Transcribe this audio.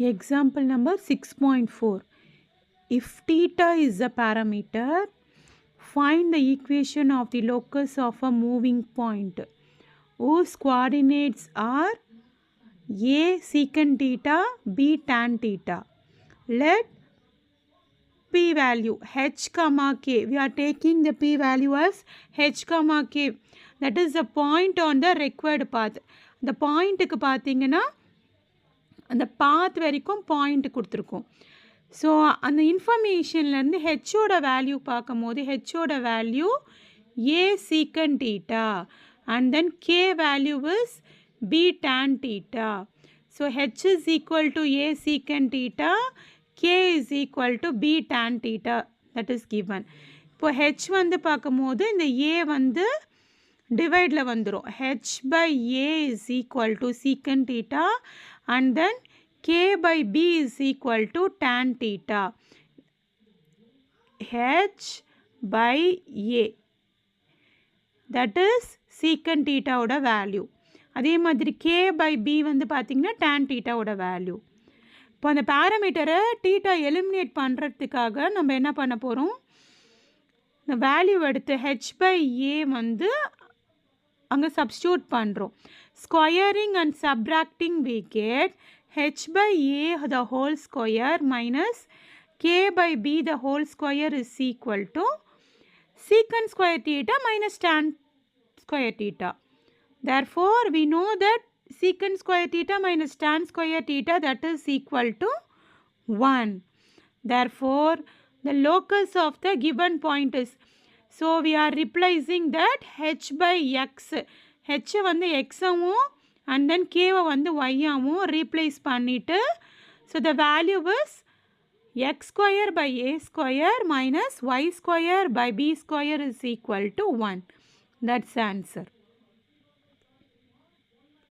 Example number 6.4. If theta is a parameter, find the equation of the locus of a moving point whose coordinates are A secant theta, B tan theta. Let p value h comma k. We are taking the p value as h comma k. That is the point on the required path. The point க்கு பார்த்தீங்கன்னா அந்த பாத் வரைக்கும் point கொடுத்துருக்கோம். So அந்த இன்ஃபர்மேஷன்லேருந்து ஹெச்சோட value பார்க்கும் போது ஹெச்சோட value a sec theta and then k value is b tan theta. So h is equal to a sec theta, k is equal to b tan theta, that is given. இப்போ h வந்து பார்க்கும்போது இந்த a வந்து டிவைடில் வந்துடும். H by a is equal to sec theta and then k by b is equal to tan theta. H by a, that is secant theta ஓட value. அதே மாதிரி k by b வந்து பார்த்தீங்கன்னா tan theta ஓட value. இப்போ அந்த பேராமீட்டரை theta eliminate பண்ணுறதுக்காக நம்ம என்ன பண்ண போகிறோம், இந்த வேல்யூ எடுத்து h by a வந்து அங்கே சப்ஸ்டியூட் பண்ணுறோம். Squaring and subtracting we get h by a the whole square minus k by b the whole square is equal to secant square theta minus tan square theta. Therefore, we know that secant square theta minus tan square theta, that is equal to 1. Therefore, the locus of the given point is, so we are replacing that h by x. h வந்து x ஆவும் and then k வந்து y ஆவும் replace பண்ணிட்டு, so the value is x square by a square minus y square by b square is equal to 1. That's the answer.